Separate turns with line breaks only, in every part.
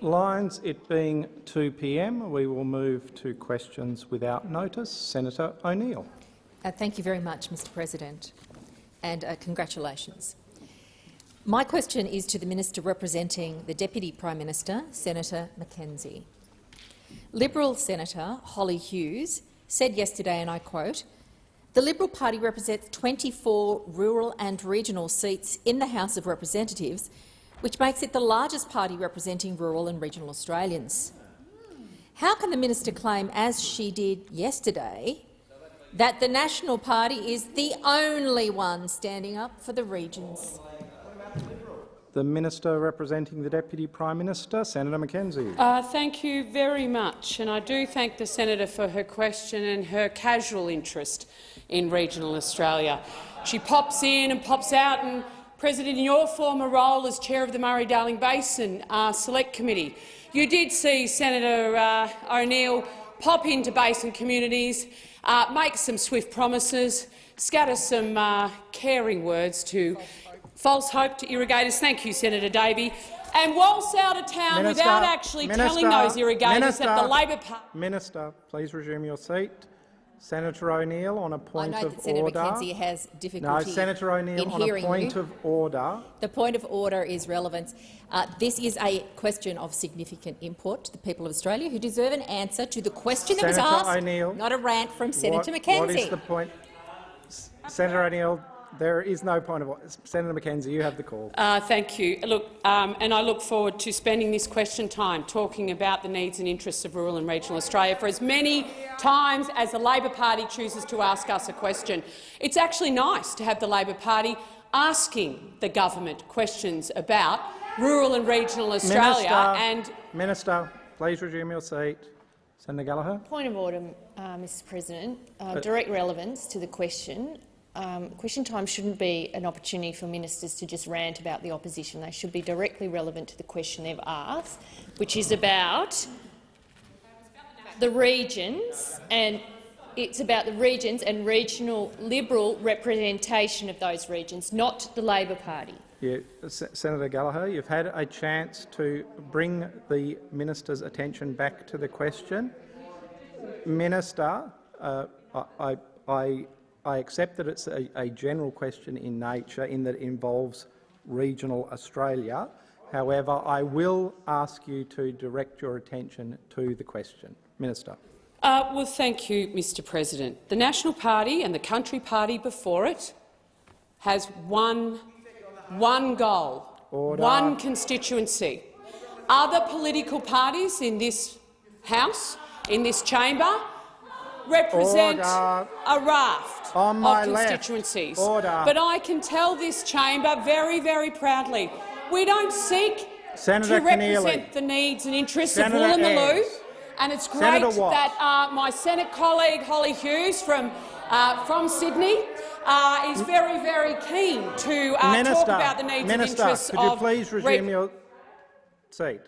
Lines, it being 2 p.m, we will move to questions without notice. Senator O'Neill.
Thank you very much, Mr President, and congratulations. My question is to the Minister representing the Deputy Prime Minister, Senator Mackenzie. Liberal Senator Holly Hughes said yesterday, and I quote, "The Liberal Party represents 24 rural and regional seats in the House of Representatives, which makes it the largest party representing rural and regional Australians. How can the minister claim, as she did yesterday, that the National Party is the only one standing up for the regions?"
The Minister representing the Deputy Prime Minister, Senator Mackenzie.
Thank you very much, and I do thank the senator for her question and her casual interest in regional Australia. She pops in and pops out, and President, in your former role as chair of the Murray-Darling Basin Select Committee, you did see Senator O'Neill pop into basin communities, make some swift promises, scatter some caring words to false hope to irrigators. Thank you, Senator Davey. And waltz out of town without actually telling those irrigators that the Labor Party—
Minister, please resume your seat. Senator O'Neill on a point of order.
I know that Senator Mackenzie has difficulty.
No, Senator O'Neill on a point of order.
The point of order is relevant. This is a question of significant import to the people of Australia, who deserve an answer to the question that was asked,
O'Neill,
not a rant from Senator Mackenzie.
What is the point? Senator O'Neill, there is no point of order. Senator Mackenzie, you have the call.
Thank you. Look, and I look forward to spending this question time talking about the needs and interests of rural and regional Australia for as many times as the Labor Party chooses to ask us a question. It's actually nice to have the Labor Party asking the government questions about rural and regional Australia.
Minister, please resume your seat. Senator Gallagher.
Point of order, Mr President. Direct relevance to the question. Question time shouldn't be an opportunity for ministers to just rant about the opposition. They should be directly relevant to the question they've asked, which is about the regions, and it's about the regions and regional Liberal representation of those regions, not the Labor Party.
Yeah, Senator Gallagher, you've had a chance to bring the minister's attention back to the question. Minister, I accept that it's a general question in nature, in that it involves regional Australia. However, I will ask you to direct your attention to the question. Minister.
Well, thank you, Mr President. The National Party and the Country Party before it has one goal,
Order.
One constituency. Other political parties in this House, in this chamber, represent a raft of constituencies. But I can tell this chamber very, very proudly, we don't seek to represent the needs and interests of Woolloomooloo, and it's great that my Senate colleague Holly Hughes from Sydney is very, very keen to talk about the needs and interests of—
Could you please resume your seat?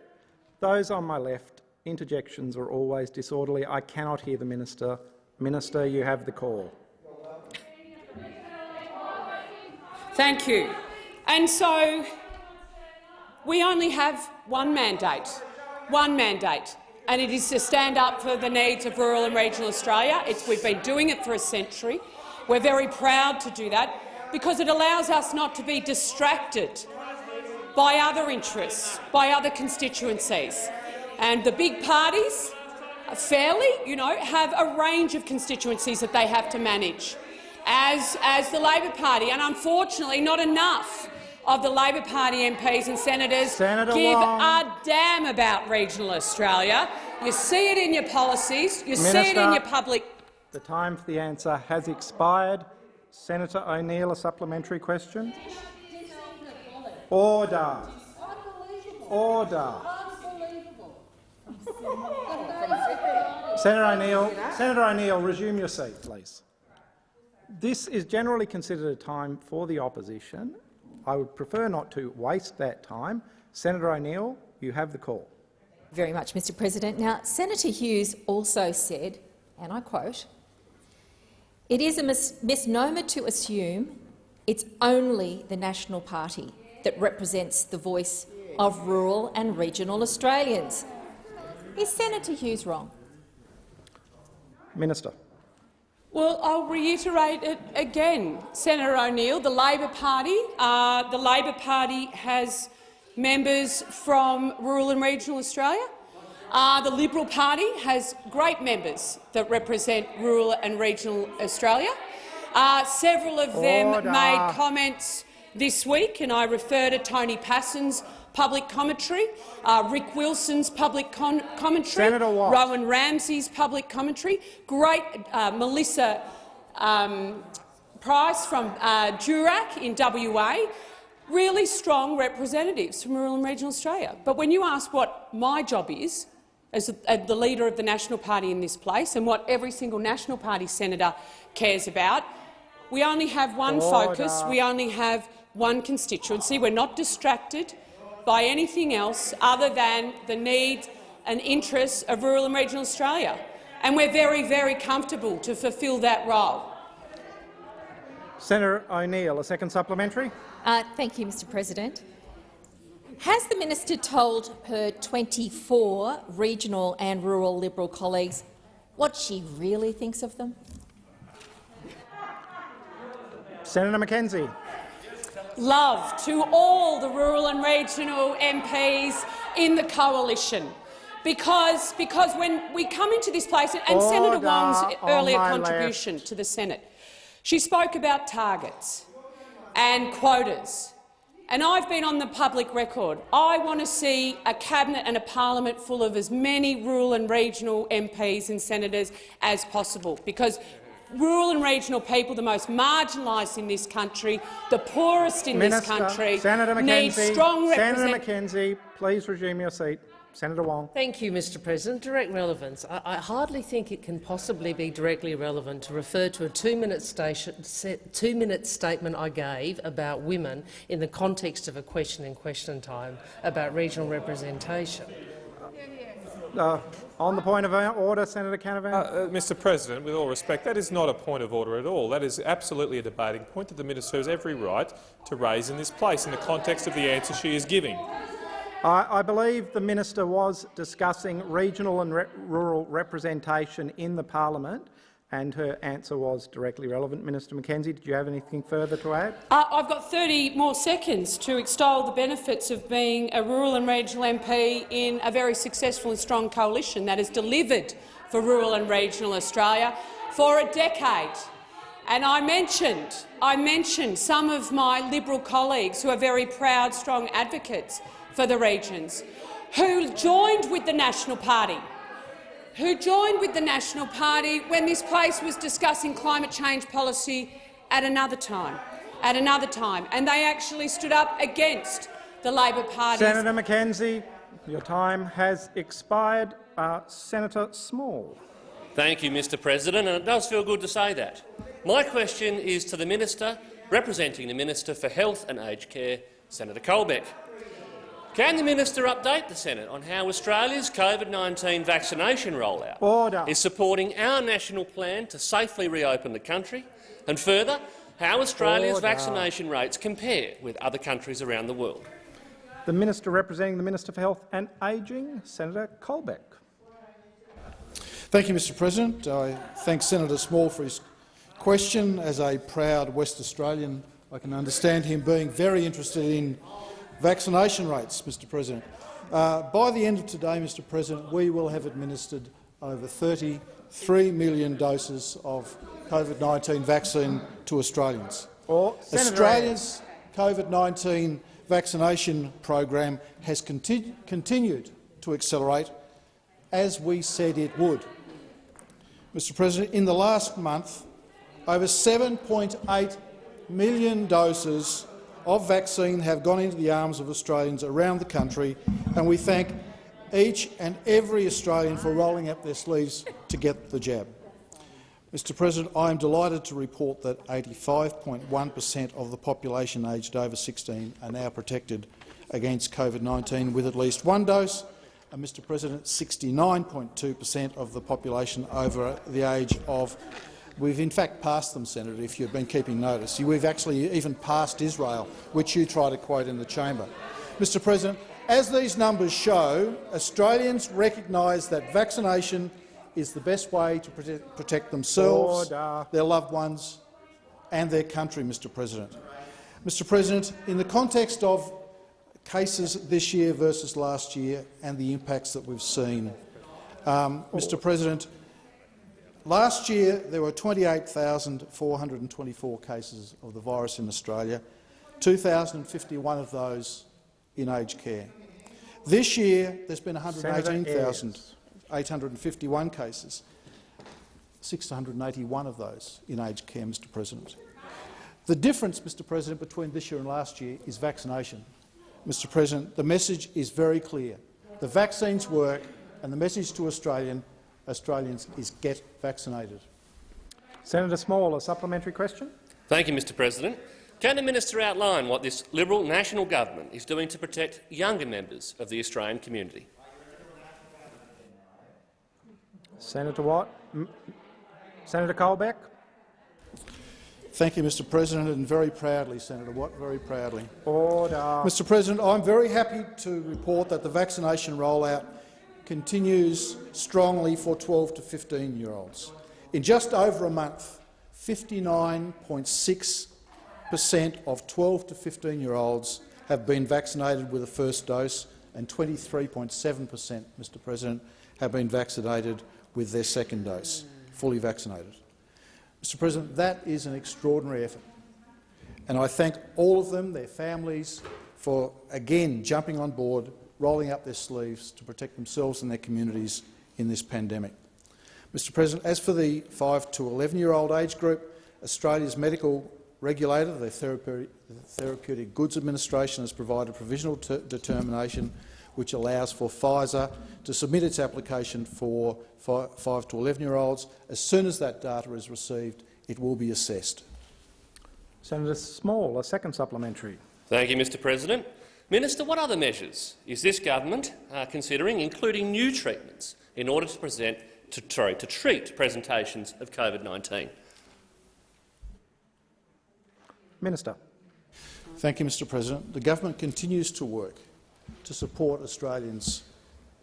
Those on my left, interjections are always disorderly. I cannot hear the minister. Minister, you have the call.
Thank you. And so we only have one mandate, and it is to stand up for the needs of rural and regional Australia. We've been doing it for a century. We're very proud to do that because it allows us not to be distracted by other interests, by other constituencies. And the big parties fairly, have a range of constituencies that they have to manage, as the Labor Party. And unfortunately, not enough of the Labor Party MPs and senators give a damn about regional Australia. You see it in your policies. You see it in your public—
The time for the answer has expired. Senator O'Neill, a supplementary question. Order. Order. Senator O'Neill, resume your seat, please. This is generally considered a time for the opposition. I would prefer not to waste that time. Senator O'Neill, you have the call.
Very much, Mr President. Now, Senator Hughes also said, and I quote, "It is a misnomer to assume it's only the National Party that represents the voice of rural and regional Australians. Is Senator Hughes wrong?
Minister.
Well, I'll reiterate it again, Senator O'Neill. The Labor Party has members from rural and regional Australia. The Liberal Party has great members that represent rural and regional Australia. Several of them made comments this week, and I refer to Tony Passon's public commentary, Rick Wilson's public commentary, Rowan Ramsey's public commentary, great Melissa Price from Durack in WA, really strong representatives from rural and regional Australia. But when you ask what my job is, as the leader of the National Party in this place, and what every single National Party senator cares about, we only have one focus, we only have one constituency. We're not distracted by anything else other than the needs and interests of rural and regional Australia. And we're very, very comfortable to fulfil that role.
Senator O'Neill, a second supplementary.
Thank you, Mr President. Has the minister told her 24 regional and rural Liberal colleagues what she really thinks of them?
Senator Mackenzie.
Love to all the rural and regional MPs in the coalition, because when we come into this place, and Senator Wong's earlier contribution to the Senate, she spoke about targets and quotas, and I've been on the public record. I want to see a cabinet and a parliament full of as many rural and regional MPs and senators as possible, because rural and regional people, the most marginalised in this country, the poorest in this country, need strong representation.
Senator Mackenzie, please resume your seat. Senator Wong.
Thank you, Mr President. Direct relevance. I hardly think it can possibly be directly relevant to refer to a two-minute statement I gave about women in the context of a question in question time about regional representation.
On the point of order, Senator Canavan.
Mr President, with all respect, that is not a point of order at all. That is absolutely a debating point that the minister has every right to raise in this place in the context of the answer she is giving.
I believe the minister was discussing regional and rural representation in the parliament, and her answer was directly relevant. Minister Mackenzie, did you have anything further to add?
I've got 30 more seconds to extol the benefits of being a rural and regional MP in a very successful and strong coalition that has delivered for rural and regional Australia for a decade. And I mentioned some of my Liberal colleagues who are very proud, strong advocates for the regions, who joined with the National Party when this place was discussing climate change policy at another time, and they actually stood up against the Labor Party.
Senator Mackenzie, your time has expired. Senator Small.
Thank you, Mr President, and it does feel good to say that. My question is to the Minister representing the Minister for Health and Aged Care, Senator Colbeck. Can the minister update the Senate on how Australia's COVID-19 vaccination rollout is supporting our national plan to safely reopen the country, and further, how Australia's vaccination rates compare with other countries around the world?
The Minister representing the Minister for Health and Ageing, Senator Colbeck.
Thank you, Mr President. I thank Senator Small for his question. As a proud West Australian, I can understand him being very interested in vaccination rates, Mr President. By the end of today, Mr President, we will have administered over 33 million doses of COVID-19 vaccine to Australians. Australia's COVID-19 vaccination program has continued to accelerate, as we said it would. Mr President, in the last month, over 7.8 million doses of vaccine have gone into the arms of Australians around the country, and we thank each and every Australian for rolling up their sleeves to get the jab. Mr President, I am delighted to report that 85.1% of the population aged over 16 are now protected against COVID-19 with at least one dose, and, Mr President, 69.2% of the population over the age of— we've in fact passed them, Senator, if you've been keeping notice. We've actually even passed Israel, which you try to quote in the chamber. Mr President, as these numbers show, Australians recognise that vaccination is the best way to protect themselves, their loved ones and their country, Mr President. Mr President, in the context of cases this year versus last year and the impacts that we've seen, Mr President, last year there were 28,424 cases of the virus in Australia, 2,051 of those in aged care. This year there's been 118,851 cases, 681 of those in aged care, Mr President. The difference, Mr President, between this year and last year is vaccination. Mr President, the message is very clear. The vaccines work, and the message to Australians is get vaccinated.
Senator Small, a supplementary question.
Thank you, Mr President. Can the minister outline what this Liberal national government is doing to protect younger members of the Australian community?
Senator Watt. Senator Colbeck.
Thank you, Mr President, and very proudly, Senator Watt, very proudly.
Order.
Mr President, I'm very happy to report that the vaccination rollout continues strongly for 12 to 15-year-olds. In just over a month, 59.6% of 12 to 15-year-olds have been vaccinated with a first dose, and 23.7%, Mr President, have been vaccinated with their second dose, fully vaccinated. Mr President, that is an extraordinary effort, and I thank all of them, their families, for again jumping on board, rolling up their sleeves to protect themselves and their communities in this pandemic. Mr President, as for the 5 to 11-year-old age group, Australia's medical regulator, the Therapeutic Goods Administration, has provided provisional determination which allows for Pfizer to submit its application for 5 to 11-year-olds. As soon as that data is received, it will be assessed.
Senator Small, a second supplementary.
Thank you, Mr President. Minister, what other measures is this government considering, including new treatments, in order to treat presentations of COVID-19?
Minister.
Thank you, Mr President. The government continues to work to support Australians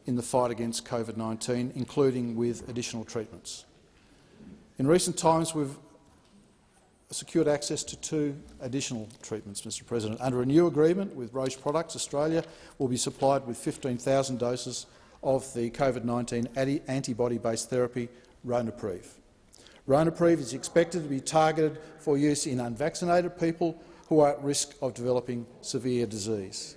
in the fight against COVID-19, including with additional treatments. In recent times, we've secured access to 2 additional treatments, Mr President. Under a new agreement with Roche Products, Australia will be supplied with 15,000 doses of the COVID-19 antibody-based therapy Ronapreve. Ronapreve is expected to be targeted for use in unvaccinated people who are at risk of developing severe disease.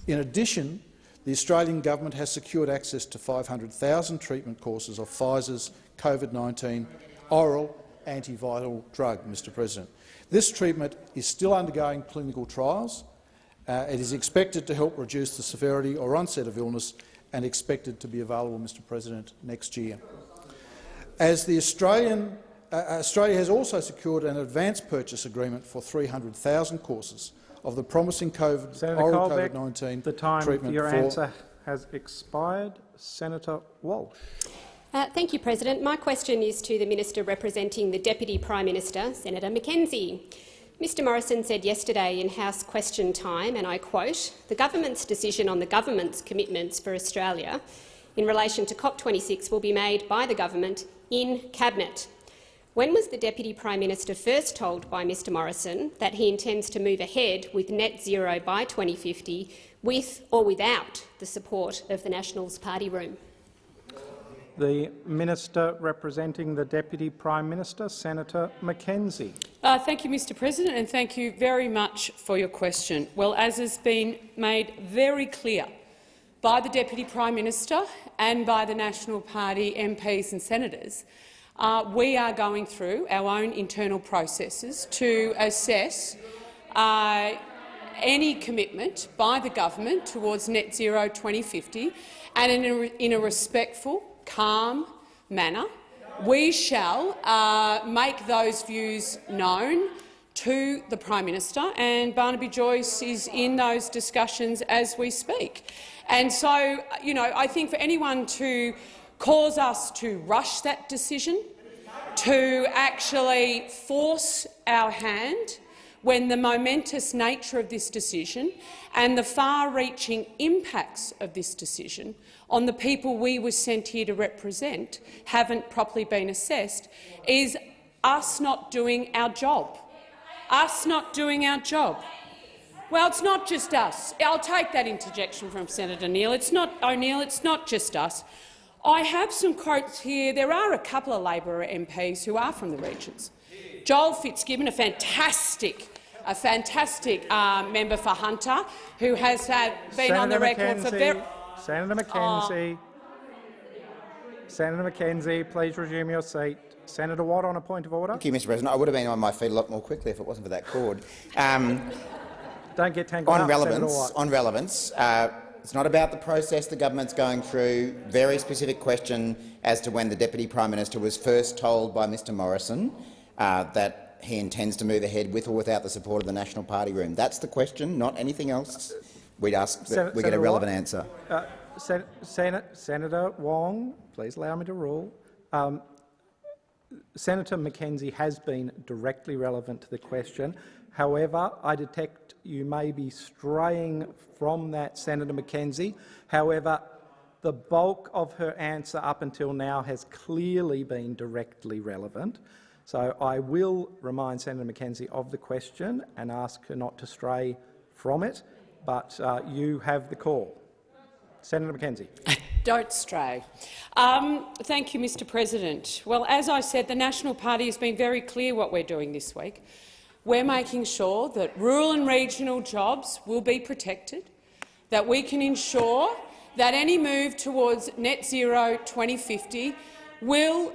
In addition, the Australian government has secured access to 500,000 treatment courses of Pfizer's COVID-19 oral antiviral drug, Mr President. This treatment is still undergoing clinical trials. It is expected to help reduce the severity or onset of illness and expected to be available, Mr President, next year. As the Australia has also secured an advance purchase agreement for 300,000 courses of the promising oral COVID-19
the time
treatment.
for your answer has expired. Senator Walsh.
Thank you, President. My question is to the Minister representing the Deputy Prime Minister, Senator McKenzie. Mr Morrison said yesterday in House Question Time, and I quote, "The government's decision on the government's commitments for Australia in relation to COP26 will be made by the government in Cabinet." When was the Deputy Prime Minister first told by Mr Morrison that he intends to move ahead with net zero by 2050 with or without the support of the Nationals party room?
The Minister representing the Deputy Prime Minister, Senator McKenzie.
Thank you, Mr President, and thank you very much for your question. Well, as has been made very clear by the Deputy Prime Minister and by the National Party MPs and senators, we are going through our own internal processes to assess any commitment by the government towards net zero 2050, and in a respectful, calm manner, we shall make those views known to the Prime Minister, and Barnaby Joyce is in those discussions as we speak. And so, I think for anyone to cause us to rush that decision, to actually force our hand, when the momentous nature of this decision and the far-reaching impacts of this decision on the people we were sent here to represent haven't properly been assessed, is us not doing our job. Us not doing our job. Well, it's not just us. I'll take that interjection from Senator O'Neill. It's not just us. I have some quotes here. There are a couple of Labor MPs who are from the regions. Joel Fitzgibbon, a fantastic member for Hunter, who has been on the record for very—
Senator McKenzie. Senator McKenzie, please resume your seat. Senator Watt on a point of order.
Thank you, Mr. President. I would have been on my feet a lot more quickly if it wasn't for that cord.
Don't get tangled up, Senator Watt.
On relevance, it's not about the process the government's going through. Very specific question as to when the Deputy Prime Minister was first told by Mr Morrison that he intends to move ahead with or without the support of the National Party room. That's the question, not anything else. We'd ask that we get a relevant answer.
Senator Wong, please allow me to rule. Senator McKenzie has been directly relevant to the question. However, I detect you may be straying from that, Senator McKenzie. However, the bulk of her answer up until now has clearly been directly relevant. So I will remind Senator McKenzie of the question and ask her not to stray from it, but you have the call. Senator McKenzie.
Don't stray. Thank you, Mr President. Well, as I said, the National Party has been very clear what we're doing this week. We're making sure that rural and regional jobs will be protected, that we can ensure that any move towards net zero 2050 will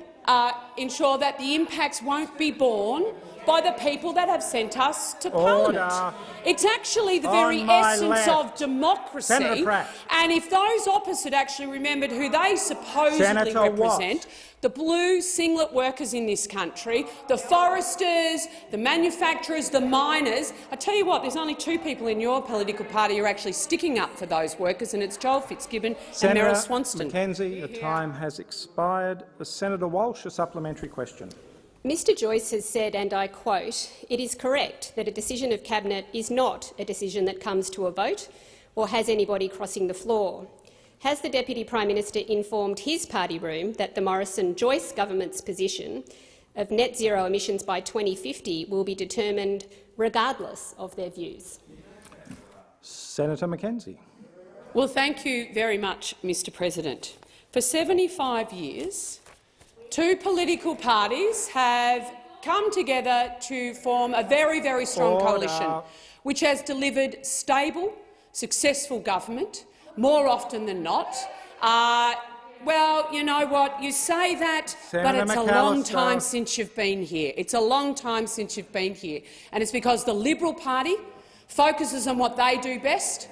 ensure that the impacts won't be borne by the people that have sent us to Parliament. It's actually the very essence of democracy. And if those opposite actually remembered who they supposedly represent, the blue singlet workers in this country, the foresters, the manufacturers, the miners. I tell you what, there's only two people in your political party who are actually sticking up for those workers, and it's Joel Fitzgibbon and Meryl Swanston.
Senator McKenzie, the time has expired. Senator Walsh, a supplementary question.
Mr Joyce has said, and I quote, "It is correct that a decision of Cabinet is not a decision that comes to a vote or has anybody crossing the floor." Has the Deputy Prime Minister informed his party room that the Morrison-Joyce government's position of net zero emissions by 2050 will be determined regardless of their views?
Senator McKenzie.
Well, thank you very much, Mr President. For 75 years, two political parties have come together to form a very, very strong coalition which has delivered stable, successful government more often than not. Well, you know what? You say that, but it's a long time since you've been here. It's a long time since you've been here. And it's because the Liberal Party focuses on what they do best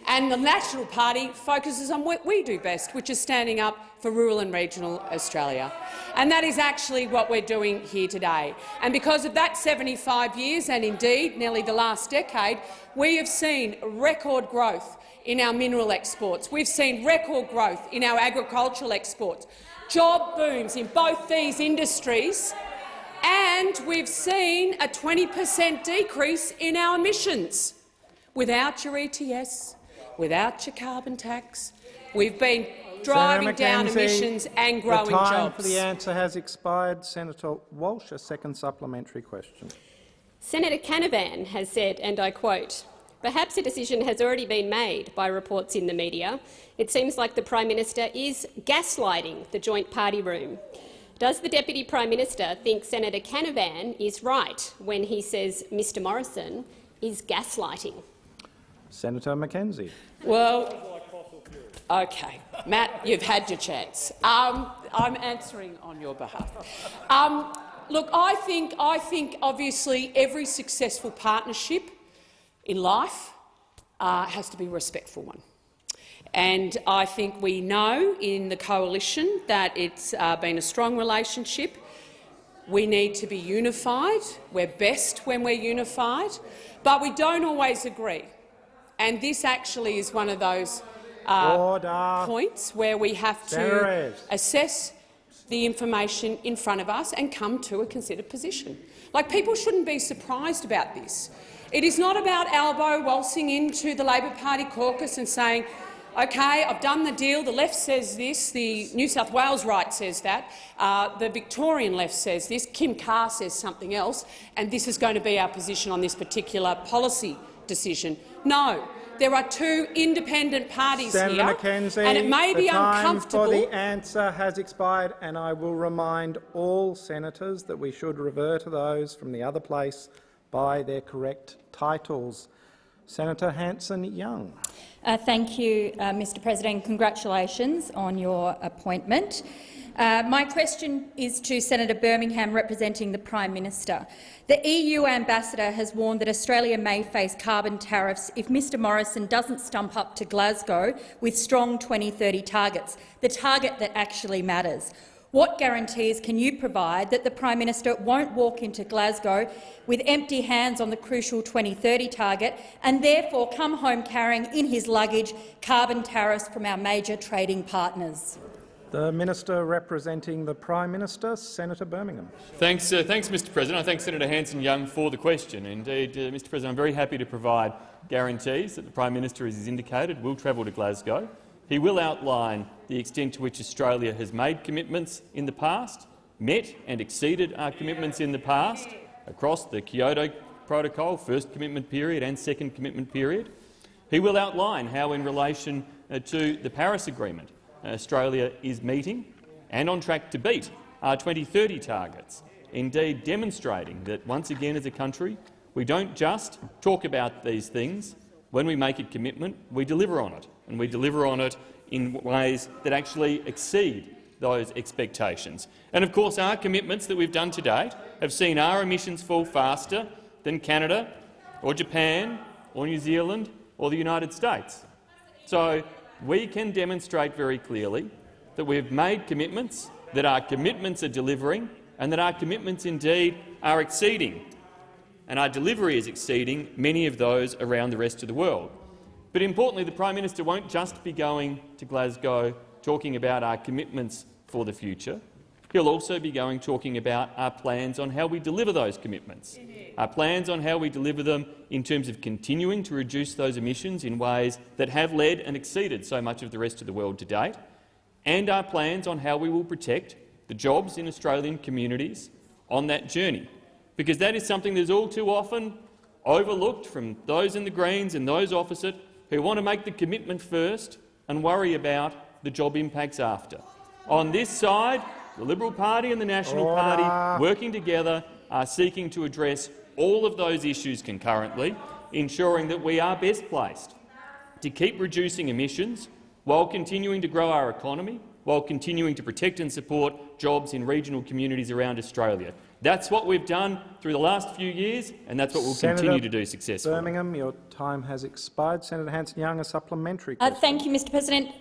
and the National Party focuses on what we do best, which is standing up for rural and regional Australia. And that is actually what we're doing here today. And because of that 75 years, and indeed nearly the last decade, we have seen record growth in our mineral exports. We've seen record growth in our agricultural exports, job booms in both these industries, and we've seen a 20% decrease in our emissions. Without your ETS, without your carbon tax, we've been driving down emissions and growing jobs.
The time for the answer has expired. Senator Walsh, a second supplementary question.
Senator Canavan has said, and I quote, "Perhaps a decision has already been made by reports in the media. It seems like the Prime Minister is gaslighting the joint party room. Does the Deputy Prime Minister think Senator Canavan is right when he says Mr Morrison is gaslighting?"
Senator McKenzie.
Well, OK. Matt, you've had your chance. I'm answering on your behalf. Look, I think obviously every successful partnership in life has to be a respectful one. And I think we know in the coalition that it's been a strong relationship. We need to be unified. We're best when we're unified, but we don't always agree. And this actually is one of those points where we have to assess the information in front of us and come to a considered position. Like, people shouldn't be surprised about this. It is not about elbow waltzing into the Labor Party caucus and saying, OK, I've done the deal, the left says this, the New South Wales right says that, the Victorian left says this, Kim Carr says something else, and this is going to be our position on this particular policy decision. No. There are two independent parties
Senator
here,
McKenzie,
and it may be
the time
uncomfortable.
for the answer has expired, and I will remind all senators that we should revert to those from the other place by their correct titles. Senator Hanson-Young.
Thank you, Mr President. Congratulations on your appointment. My question is to Senator Birmingham, representing the Prime Minister. The EU ambassador has warned that Australia may face carbon tariffs if Mr Morrison doesn't stump up to Glasgow with strong 2030 targets, the target that actually matters. What guarantees can you provide that the Prime Minister won't walk into Glasgow with empty hands on the crucial 2030 target and therefore come home carrying in his luggage carbon tariffs from our major trading partners?
The Minister representing the Prime Minister, Senator Birmingham.
Thanks, Mr President. I thank Senator Hanson-Young for the question. Indeed, Mr President, I'm very happy to provide guarantees that the Prime Minister, as he's indicated, will travel to Glasgow. He will outline the extent to which Australia has made commitments in the past, met and exceeded our commitments in the past across the Kyoto Protocol, first commitment period and second commitment period. He will outline how, in relation to the Paris Agreement, Australia is meeting and on track to beat our 2030 targets, indeed demonstrating that, once again as a country, we don't just talk about these things. When we make a commitment, we deliver on it, and we deliver on it in ways that actually exceed those expectations. And of course, our commitments that we've done to date have seen our emissions fall faster than Canada or Japan or New Zealand or the United States. So we can demonstrate very clearly that we've made commitments, that our commitments are delivering, and that our commitments indeed are exceeding. And our delivery is exceeding many of those around the rest of the world. But importantly, the Prime Minister won't just be going to Glasgow talking about our commitments for the future. He'll also be going talking about our plans on how we deliver those commitments, our plans on how we deliver them in terms of continuing to reduce those emissions in ways that have led and exceeded so much of the rest of the world to date, and our plans on how we will protect the jobs in Australian communities on that journey, because that is something that is all too often overlooked from those in the Greens and those opposite who want to make the commitment first and worry about the job impacts after. On this side, the Liberal Party and the National Party, working together, are seeking to address all of those issues concurrently, ensuring that we are best placed to keep reducing emissions while continuing to grow our economy, while continuing to protect and support jobs in regional communities around Australia. That's what we've done through the last few years, and that's what we'll continue to do successfully.
Birmingham, your time has expired. Senator Hanson-Young, a supplementary question.
Thank you, Mr President.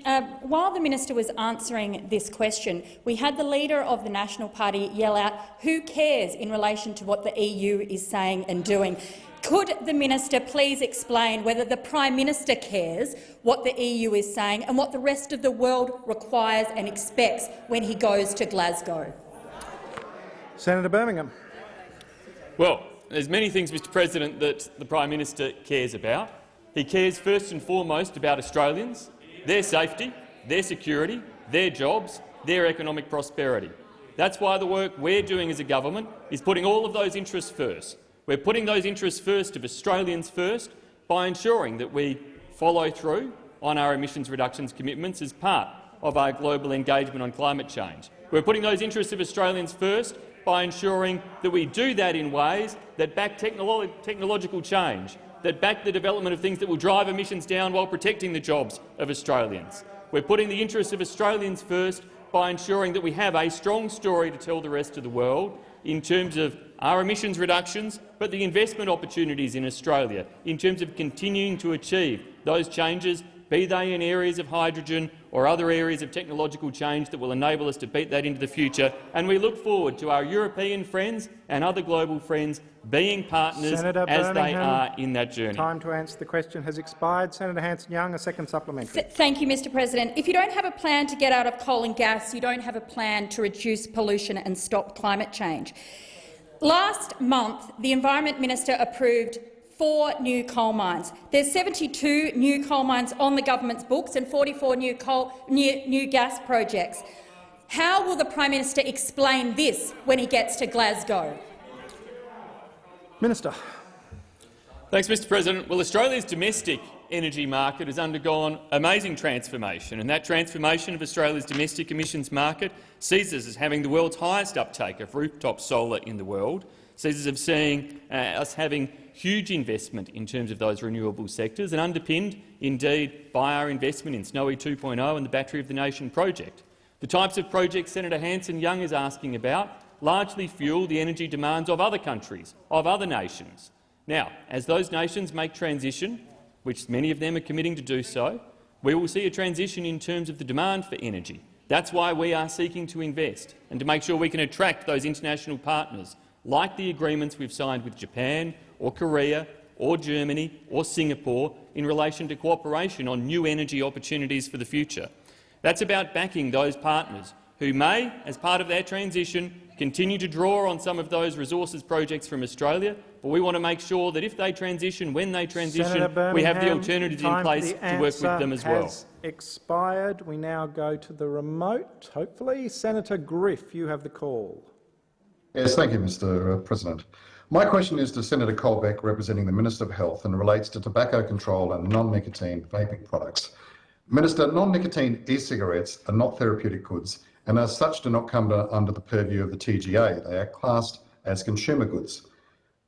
While the minister was answering this question, we had the leader of the National Party yell out, "Who cares?" in relation to what the EU is saying and doing. Could the minister please explain whether the Prime Minister cares what the EU is saying and what the rest of the world requires and expects when he goes to Glasgow?
Senator Birmingham.
Well, there's many things, Mr President, that the Prime Minister cares about. He cares first and foremost about Australians, their safety, their security, their jobs, their economic prosperity. That's why the work we're doing as a government is putting all of those interests first. We're putting those interests first of Australians first by ensuring that we follow through on our emissions reductions commitments as part of our global engagement on climate change. We're putting those interests of Australians first by ensuring that we do that in ways that back technological change, that back the development of things that will drive emissions down while protecting the jobs of Australians. We're putting the interests of Australians first by ensuring that we have a strong story to tell the rest of the world in terms of our emissions reductions, but the investment opportunities in Australia, in terms of continuing to achieve those changes, be they in areas of hydrogen or other areas of technological change that will enable us to beat that into the future. And we look forward to our European friends and other global friends being partners
Senator
as they
Birmingham,
are in that journey.
Time to answer the question has expired. Senator Hanson-Young, a second supplementary.
Thank you, Mr President. If you don't have a plan to get out of coal and gas, you don't have a plan to reduce pollution and stop climate change. Last month, the Environment Minister approved 4 new coal mines. There's 72 new coal mines on the government's books and 44 new gas projects. How will the Prime Minister explain this when he gets to Glasgow?
Minister.
Thanks, Mr President. Well, Australia's domestic energy market has undergone amazing transformation, and that transformation of Australia's domestic emissions market sees us as having the world's highest uptake of rooftop solar in the world, sees us as seeing us having huge investment in terms of those renewable sectors, and underpinned, indeed, by our investment in Snowy 2.0 and the Battery of the Nation project. The types of projects Senator Hanson-Young is asking about largely fuel the energy demands of other countries, of other nations. Now, as those nations make transition, which many of them are committing to do so, we will see a transition in terms of the demand for energy. That's why we are seeking to invest and to make sure we can attract those international partners, like the agreements we've signed with Japan or Korea or Germany or Singapore in relation to cooperation on new energy opportunities for the future. That's about backing those partners who may, as part of their transition, continue to draw on some of those resources projects from Australia, but we want to make sure that if they transition, when they transition, we have the alternatives in place to work with them as well.
Has expired. We now go to the remote, hopefully. Senator Griff, you have the call.
Yes, thank you, Mr President. My question is to Senator Colbeck, representing the Minister of Health, and relates to tobacco control and non-nicotine vaping products. Minister, non-nicotine e-cigarettes are not therapeutic goods and as such do not come under the purview of the TGA. They are classed as consumer goods.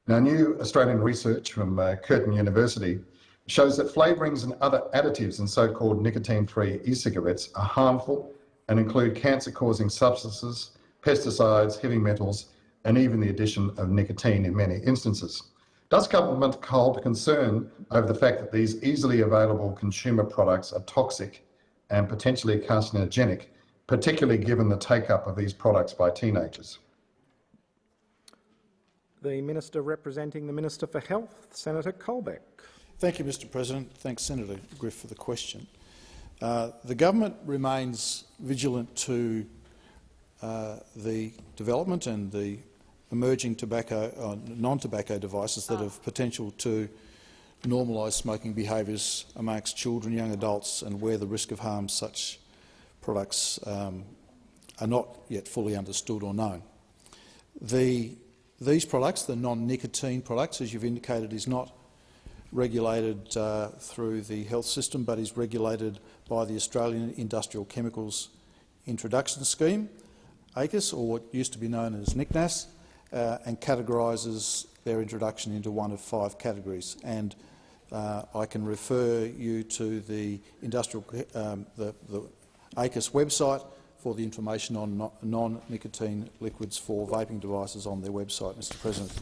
Now, new Australian research from Curtin University shows that flavourings and other additives in so-called nicotine-free e-cigarettes are harmful and include cancer-causing substances, pesticides, heavy metals, and even the addition of nicotine in many instances. Does government hold concern over the fact that these easily available consumer products are toxic and potentially carcinogenic, particularly given the take-up of these products by teenagers?
The Minister representing the Minister for Health, Senator Colbeck.
Thank you, Mr President. Thanks, Senator Griff, for the question. The government remains vigilant to the development and the emerging non-tobacco devices that have potential to normalise smoking behaviours amongst children, young adults, and where the risk of harm such products are not yet fully understood or known. These products, the non-nicotine products, as you've indicated, is not regulated through the health system, but is regulated by the Australian Industrial Chemicals Introduction Scheme, ACIS, or what used to be known as NICNAS, and categorises their introduction into one of 5 categories. And I can refer you to the ACIS website for the information on non-nicotine liquids for vaping devices on their website, Mr President.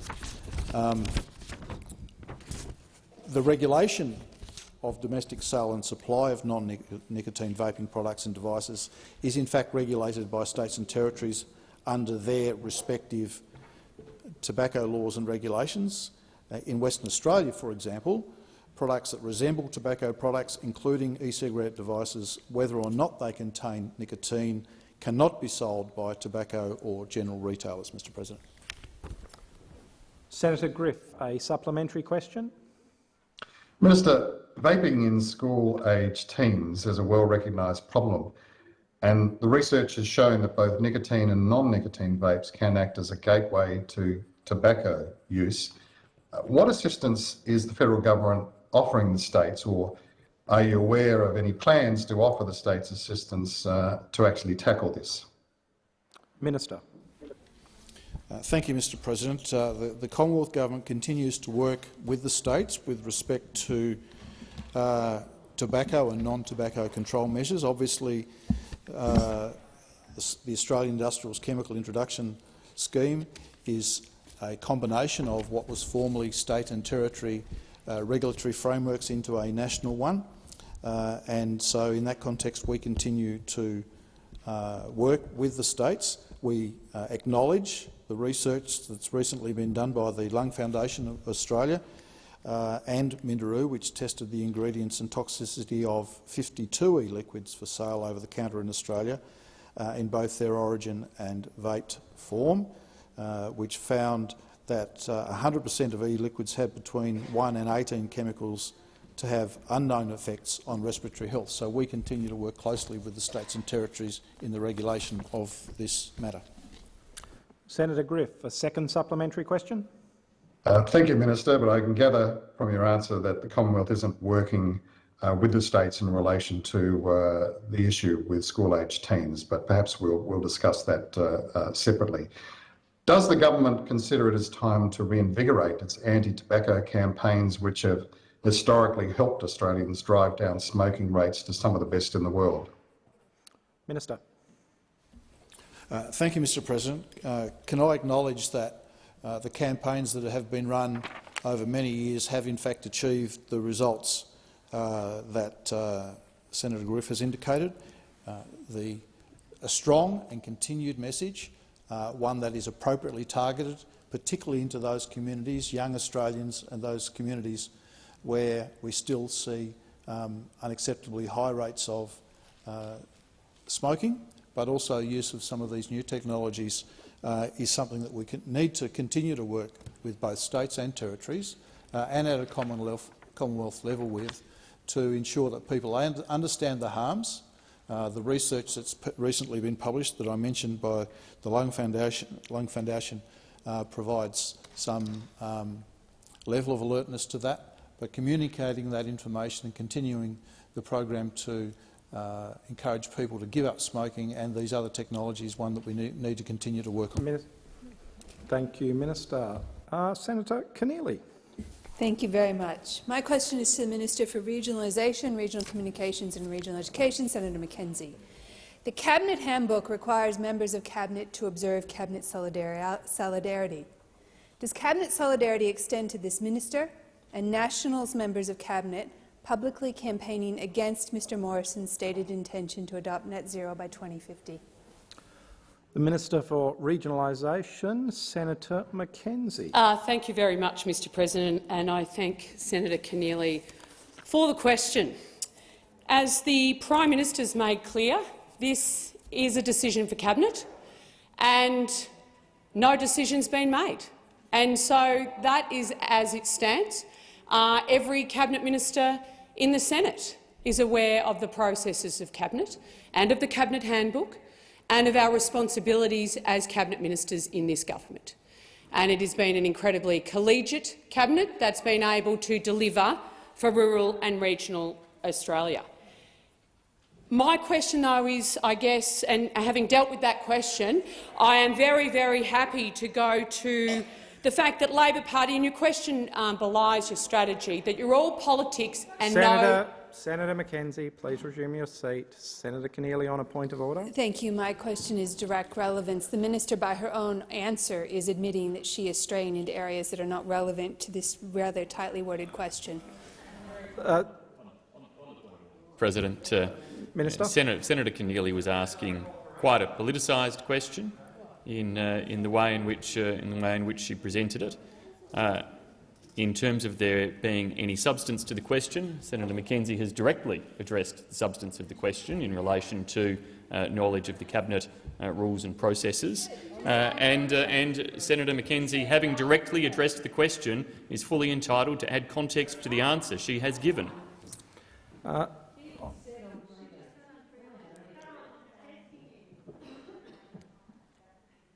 The regulation of domestic sale and supply of non-nicotine vaping products and devices is in fact regulated by states and territories under their respective tobacco laws and regulations. In Western Australia, for example, products that resemble tobacco products, including e-cigarette devices, whether or not they contain nicotine, cannot be sold by tobacco or general retailers, Mr President.
Senator Griff, a supplementary question.
Minister, vaping in school-aged teens is a well-recognised problem, and the research has shown that both nicotine and non-nicotine vapes can act as a gateway to tobacco use. What assistance is the federal government offering the states, or are you aware of any plans to offer the states assistance to actually tackle this?
Minister.
Thank you, Mr President. The Commonwealth Government continues to work with the states with respect to tobacco and non-tobacco control measures. Obviously, the Australian Industrial Chemical Introduction Scheme is a combination of what was formerly state and territory regulatory frameworks into a national one. and so in that context we continue to work with the states. We acknowledge the research that's recently been done by the Lung Foundation of Australia and Minderoo, which tested the ingredients and toxicity of 52 e-liquids for sale over the counter in Australia in both their origin and vaped form, which found that 100% of e-liquids had between 1 and 18 chemicals to have unknown effects on respiratory health. So we continue to work closely with the states and territories in the regulation of this matter.
Senator Griff, a second supplementary question.
Thank you, Minister, but I can gather from your answer that the Commonwealth isn't working with the states in relation to the issue with school-aged teens, but perhaps we'll discuss that separately. Does the government consider it as time to reinvigorate its anti-tobacco campaigns, which have historically helped Australians drive down smoking rates to some of the best in the world?
Minister.
Thank you, Mr. President. Can I acknowledge that the campaigns that have been run over many years have in fact achieved the results that Senator Griff has indicated. A strong and continued message, one that is appropriately targeted, particularly into those communities, young Australians and those communities where we still see unacceptably high rates of smoking, but also use of some of these new technologies is something that we need to continue to work with both states and territories and at a Commonwealth level with, to ensure that people understand the harms. The research that's recently been published that I mentioned by the Lung Foundation provides some level of alertness to that, but communicating that information and continuing the program to encourage people to give up smoking and these other technologies, one that we need to continue to work on.
Thank you, Minister. Senator Keneally.
Thank you very much. My question is to the Minister for Regionalisation, Regional Communications and Regional Education, Senator Mackenzie. The Cabinet Handbook requires members of Cabinet to observe Cabinet solidarity. Does Cabinet solidarity extend to this Minister and Nationals members of Cabinet publicly campaigning against Mr Morrison's stated intention to adopt net zero by 2050?
The Minister for Regionalisation, Senator Mackenzie.
Thank you very much, Mr President, and I thank Senator Keneally for the question. As the Prime Minister's made clear, this is a decision for Cabinet and no decision's been made. And so that is as it stands. Every Cabinet Minister in the Senate is aware of the processes of Cabinet and of the Cabinet Handbook and of our responsibilities as Cabinet Ministers in this government. And it has been an incredibly collegiate Cabinet that's been able to deliver for rural and regional Australia. My question, though, is, I guess, and having dealt with that question, I am very, very happy to go to the fact that Labor Party, and your question belies your strategy, that you're all politics and
Senator Mackenzie, please resume your seat. Senator Keneally on a point of order.
Thank you. My question is direct relevance. The Minister, by her own answer, is admitting that she is straying into areas that are not relevant to this rather tightly worded question.
President,
Minister?
Senator Keneally was asking quite a politicised question in the way in which she presented it. In terms of there being any substance to the question, Senator Mackenzie has directly addressed the substance of the question in relation to knowledge of the Cabinet rules and processes. And Senator Mackenzie, having directly addressed the question, is fully entitled to add context to the answer she has given.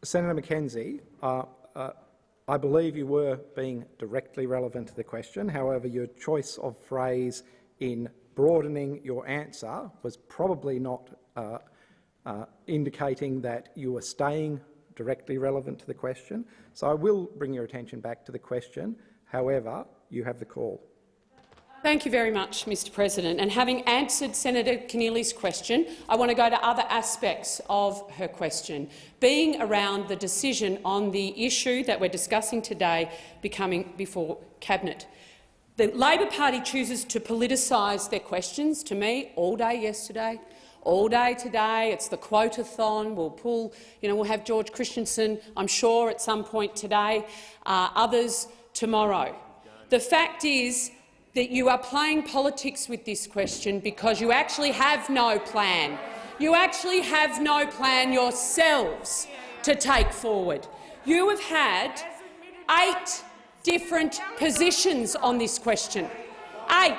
Senator Mackenzie, I believe you were being directly relevant to the question. However, your choice of phrase in broadening your answer was probably not indicating that you were staying directly relevant to the question. So I will bring your attention back to the question. However, you have the call.
Thank you very much, Mr President. And having answered Senator Keneally's question, I want to go to other aspects of her question, being around the decision on the issue that we're discussing today becoming before Cabinet. The Labor Party chooses to politicise their questions to me all day yesterday, all day today. It's the quotathon. We'll have George Christensen, I'm sure, at some point today, others tomorrow. The fact is that you are playing politics with this question because you actually have no plan. You actually have no plan yourselves to take forward. You have had 8 different positions on this question. 8.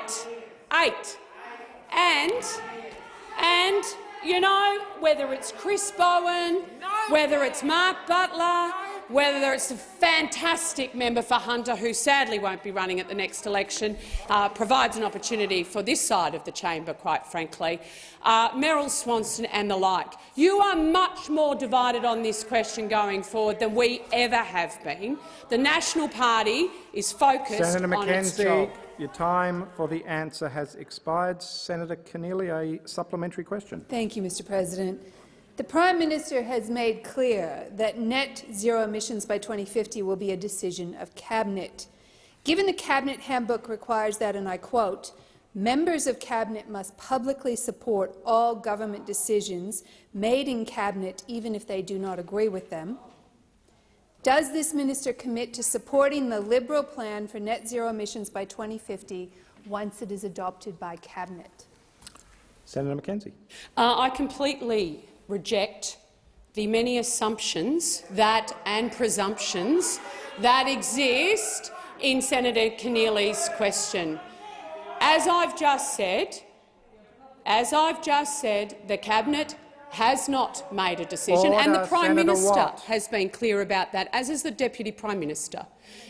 And, you know, whether it's Chris Bowen, whether it's Mark Butler, whether it's a fantastic member for Hunter, who sadly won't be running at the next election, provides an opportunity for this side of the chamber, quite frankly, Meryl Swanson and the like. You are much more divided on this question going forward than we ever have been. The National Party is focused
Senator
on its
McKenzie,
job.
your time for the answer has expired. Senator Keneally, a supplementary question.
Thank you, Mr. President. The Prime Minister has made clear that net zero emissions by 2050 will be a decision of Cabinet. Given the Cabinet handbook requires that, and I quote, members of Cabinet must publicly support all government decisions made in Cabinet even if they do not agree with them. Does this minister commit to supporting the Liberal plan for net zero emissions by 2050 once it is adopted by Cabinet?
Senator McKenzie.
I completely reject the many assumptions and presumptions that exist in Senator Keneally's question. As I've just said, the Cabinet has not made a decision, and the Prime Minister has been clear about that, as is the Deputy Prime Minister.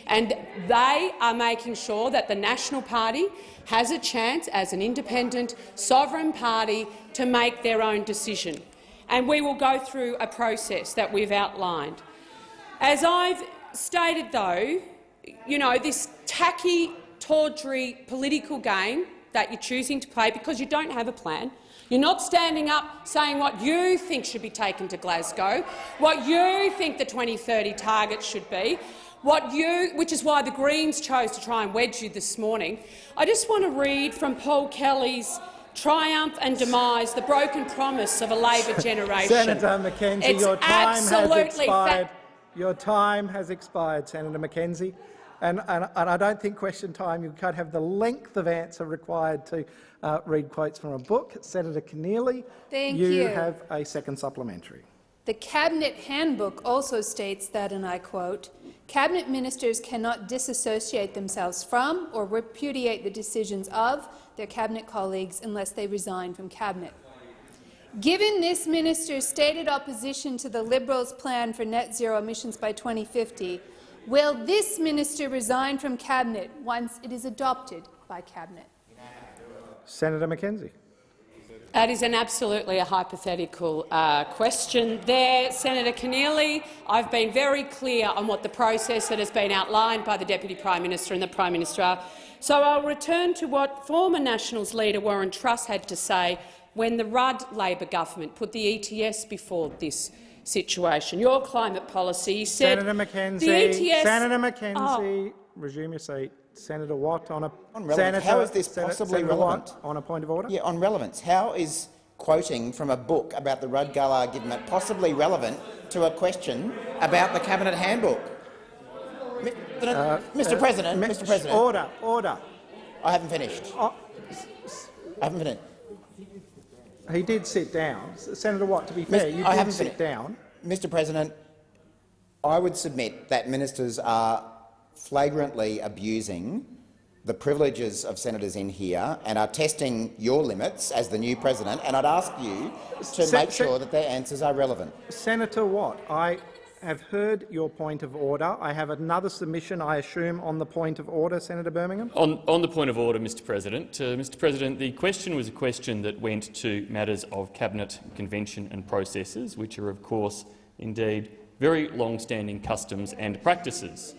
And they are making sure that the National Party has a chance, as an independent, sovereign party, to make their own decision. And we will go through a process that we've outlined. As I've stated, though, this tacky, tawdry political game that you're choosing to play because you don't have a plan. You're not standing up saying what you think should be taken to Glasgow, what you think the 2030 target should be, which is why the Greens chose to try and wedge you this morning. I just want to read from Paul Kelly's Triumph and Demise, the broken promise of a Labor generation.
Senator McKenzie, your time has expired. Your time has expired, Senator McKenzie. And I don't think question time, you can't have the length of answer required to read quotes from a book. Senator Keneally, you have a second supplementary.
The Cabinet handbook also states that, and I quote, Cabinet ministers cannot disassociate themselves from or repudiate the decisions of their Cabinet colleagues unless they resign from Cabinet. Given this minister's stated opposition to the Liberals' plan for net zero emissions by 2050, will this minister resign from Cabinet once it is adopted by Cabinet?
Senator McKenzie.
That is absolutely a hypothetical question there, Senator Keneally. I've been very clear on what the process that has been outlined by the Deputy Prime Minister and the Prime Minister are. So I'll return to what former Nationals leader Warren Truss had to say when the Rudd Labor government put the ETS before this situation. Your climate policy said—
Senator McKenzie,
the ETS,
Senator McKenzie, resume your seat. Senator Watt on a
Senator, how is this possibly
Senator
relevant?
Watt, on a point of order?
Yeah, on relevance. How is quoting from a book about the Rudd-Gallard argument possibly relevant to a question about the Cabinet handbook? Mr. President.
Order.
I haven't finished. I haven't finished.
He did sit down. Senator Watt, to be fair, you did sit down.
Mr. President, I would submit that ministers are flagrantly abusing the privileges of senators in here and are testing your limits as the new president, and I'd ask you to make sure that their answers are relevant.
Senator Watt, I have heard your point of order. I have another submission, I assume, on the point of order. Senator Birmingham?
On the point of order, Mr. President. Mr. President, the question was a question that went to matters of Cabinet convention and processes, which are, of course, indeed very long-standing customs and practices.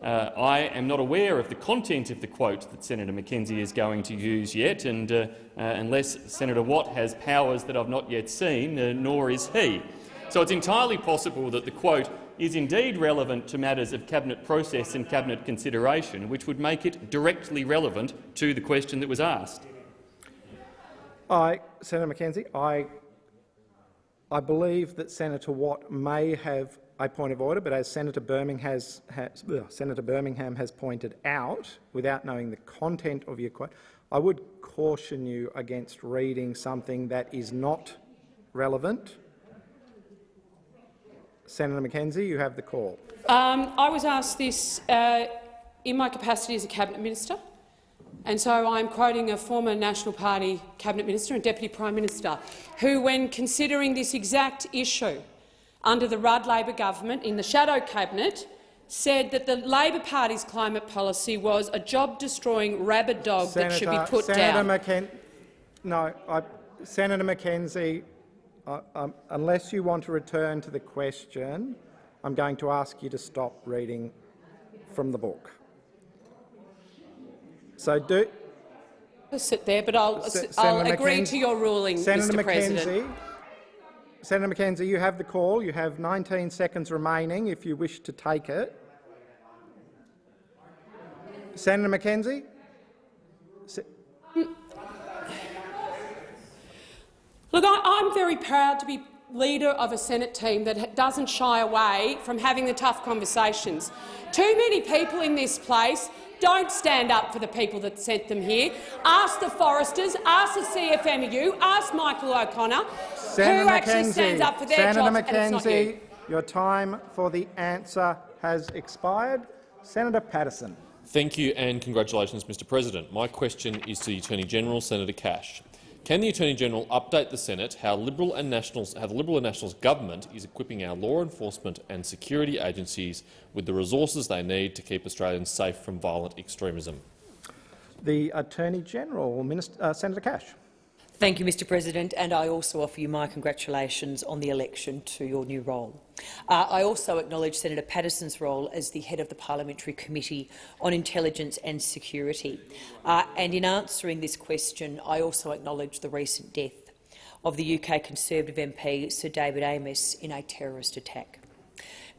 I am not aware of the content of the quote that Senator McKenzie is going to use yet, and unless Senator Watt has powers that I've not yet seen, nor is he. So it's entirely possible that the quote is indeed relevant to matters of cabinet process and cabinet consideration, which would make it directly relevant to the question that was asked.
Senator McKenzie, I believe that Senator Watt may have a point of order, but as Senator Birmingham has pointed out, without knowing the content of your quote, I would caution you against reading something that is not relevant. Senator McKenzie, you have the call.
I was asked this in my capacity as a Cabinet Minister, and so I'm quoting a former National Party Cabinet Minister and Deputy Prime Minister who, when considering this exact issue under the Rudd Labor government in the shadow cabinet, said that the Labor Party's climate policy was a job-destroying rabid dog that should be put down.
Senator McKenzie, unless you want to return to the question, I'm going to ask you to stop reading from the book. So do
sit there, but I'll agree to your ruling, Mr. President.
Senator McKenzie, you have the call. You have 19 seconds remaining if you wish to take it. Senator McKenzie?
Look, I'm very proud to be leader of a Senate team that doesn't shy away from having the tough conversations. Too many people in this place don't stand up for the people that sent them here. Ask the foresters, ask the CFMEU, ask Michael O'Connor, who actually stands up for their jobs, and it's not you.
Your time for the answer has expired. Senator Patterson.
Thank you and congratulations, Mr. President. My question is to the Attorney-General, Senator Cash. Can the Attorney-General update the Senate how the Liberal and Nationals government is equipping our law enforcement and security agencies with the resources they need to keep Australians safe from violent extremism?
The Attorney-General, Senator Cash.
Thank you, Mr. President, and I also offer you my congratulations on the election to your new role. I also acknowledge Senator Patterson's role as the head of the Parliamentary Committee on Intelligence and Security. And in answering this question, I also acknowledge the recent death of the UK Conservative MP Sir David Amess in a terrorist attack.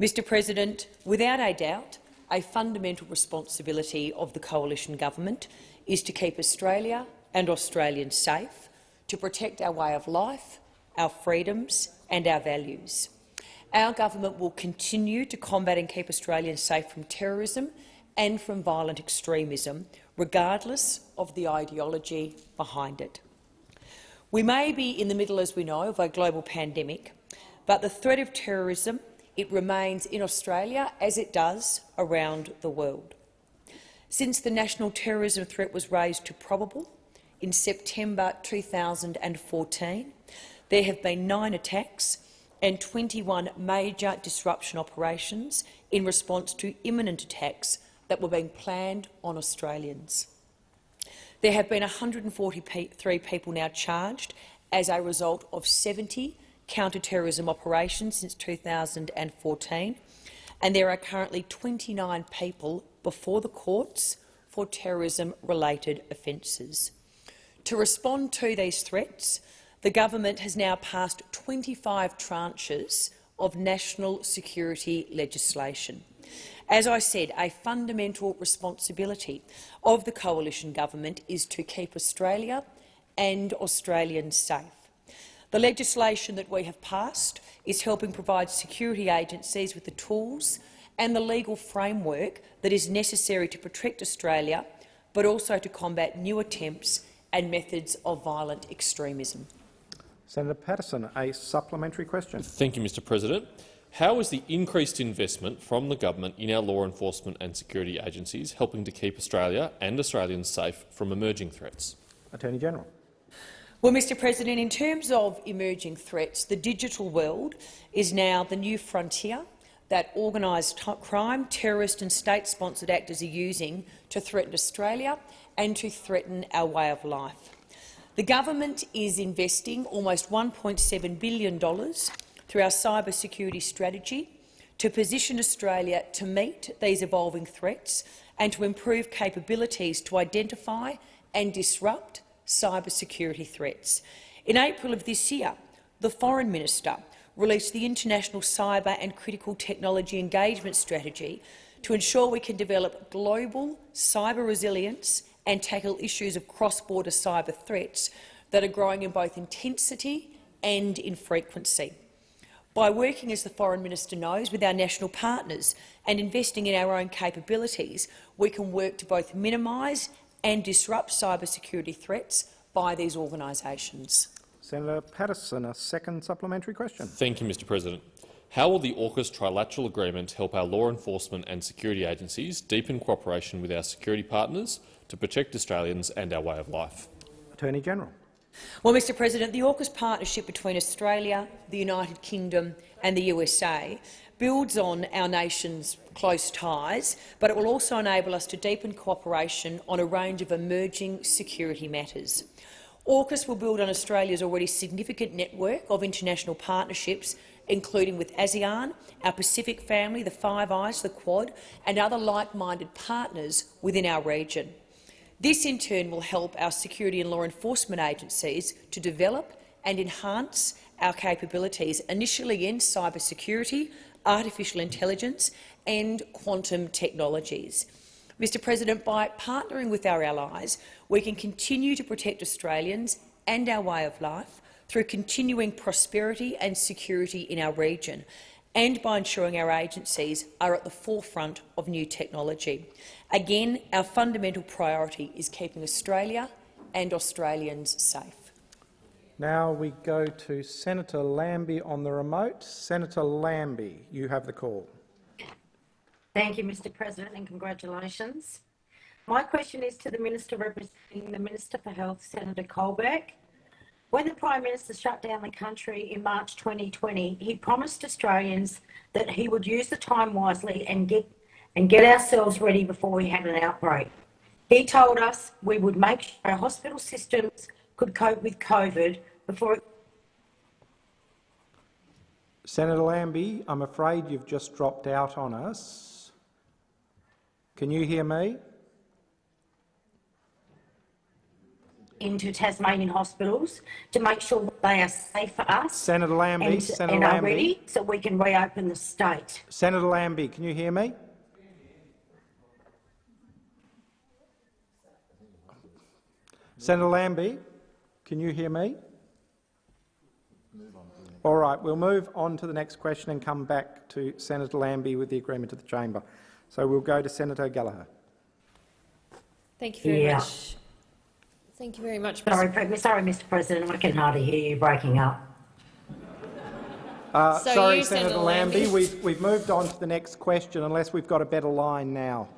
Mr. President, without a doubt, a fundamental responsibility of the coalition government is to keep Australia and Australians safe, to protect our way of life, our freedoms and our values. Our government will continue to combat and keep Australians safe from terrorism and from violent extremism, regardless of the ideology behind it. We may be in the middle, as we know, of a global pandemic, but the threat of terrorism, it remains in Australia as it does around the world. Since the national terrorism threat was raised to probable in September 2014, there have been 9 attacks and 21 major disruption operations in response to imminent attacks that were being planned on Australians. There have been 143 people now charged as a result of 70 counter-terrorism operations since 2014, and there are currently 29 people before the courts for terrorism-related offences. To respond to these threats, the government has now passed 25 tranches of national security legislation. As I said, a fundamental responsibility of the coalition government is to keep Australia and Australians safe. The legislation that we have passed is helping provide security agencies with the tools and the legal framework that is necessary to protect Australia, but also to combat new attempts and methods of violent extremism.
Senator Patterson, a supplementary question.
Thank you, Mr. President. How is the increased investment from the government in our law enforcement and security agencies helping to keep Australia and Australians safe from emerging threats?
Attorney-General.
Well, Mr. President, in terms of emerging threats, the digital world is now the new frontier that organised crime, terrorist and state-sponsored actors are using to threaten Australia and to threaten our way of life. The government is investing almost $1.7 billion through our cyber security strategy to position Australia to meet these evolving threats and to improve capabilities to identify and disrupt cyber security threats. In April of this year, the Foreign Minister released the International Cyber and Critical Technology Engagement Strategy to ensure we can develop global cyber resilience and tackle issues of cross-border cyber threats that are growing in both intensity and in frequency. By working, as the Foreign Minister knows, with our national partners and investing in our own capabilities, we can work to both minimise and disrupt cybersecurity threats by these organisations.
Senator Patterson, a second supplementary question.
Thank you, Mr President. How will the AUKUS trilateral agreement help our law enforcement and security agencies deepen cooperation with our security partners to protect Australians and our way of life?
Attorney General.
Well, Mr President, the AUKUS partnership between Australia, the United Kingdom and the USA builds on our nation's close ties, but it will also enable us to deepen cooperation on a range of emerging security matters. AUKUS will build on Australia's already significant network of international partnerships, including with ASEAN, our Pacific family, the Five Eyes, the Quad, and other like-minded partners within our region. This, in turn, will help our security and law enforcement agencies to develop and enhance our capabilities, initially in cybersecurity, artificial intelligence and quantum technologies. Mr President, by partnering with our allies, we can continue to protect Australians and our way of life through continuing prosperity and security in our region, and by ensuring our agencies are at the forefront of new technology. Again, our fundamental priority is keeping Australia and Australians safe.
Now we go to Senator Lambie on the remote. Senator Lambie, you have the call.
Thank you, Mr President, and congratulations. My question is to the Minister representing the Minister for Health, Senator Colbeck. When the Prime Minister shut down the country in March 2020, he promised Australians that he would use the time wisely and get ourselves ready before we had an outbreak. He told us we would make sure our hospital systems could cope with COVID before it...
Senator Lambie, I'm afraid you've just dropped out on us. Can you hear me?
Into Tasmanian hospitals to make sure they are safe for us.
Senator Lambie,
and are ready so we can reopen the state.
Senator Lambie, can you hear me? Senator Lambie, can you hear me? All right, we'll move on to the next question and come back to Senator Lambie with the agreement of the chamber. So we'll go to Senator Gallagher.
Thank you very much. Thank you very much.
Sorry, Mr President, I can hardly hear you breaking up.
Sorry, Senator Lambie, we've moved on to the next question unless we've got a better line now.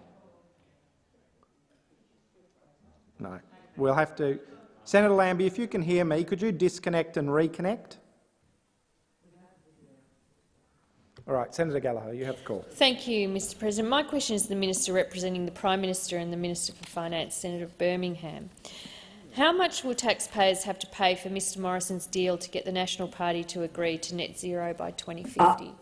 No, we'll have to... Senator Lambie, if you can hear me, could you disconnect and reconnect? All right, Senator Gallagher, you have the call.
Thank you, Mr President. My question is to the Minister representing the Prime Minister and the Minister for Finance, Senator Birmingham. How much will taxpayers have to pay for Mr Morrison's deal to get the National Party to agree to net zero by 2050?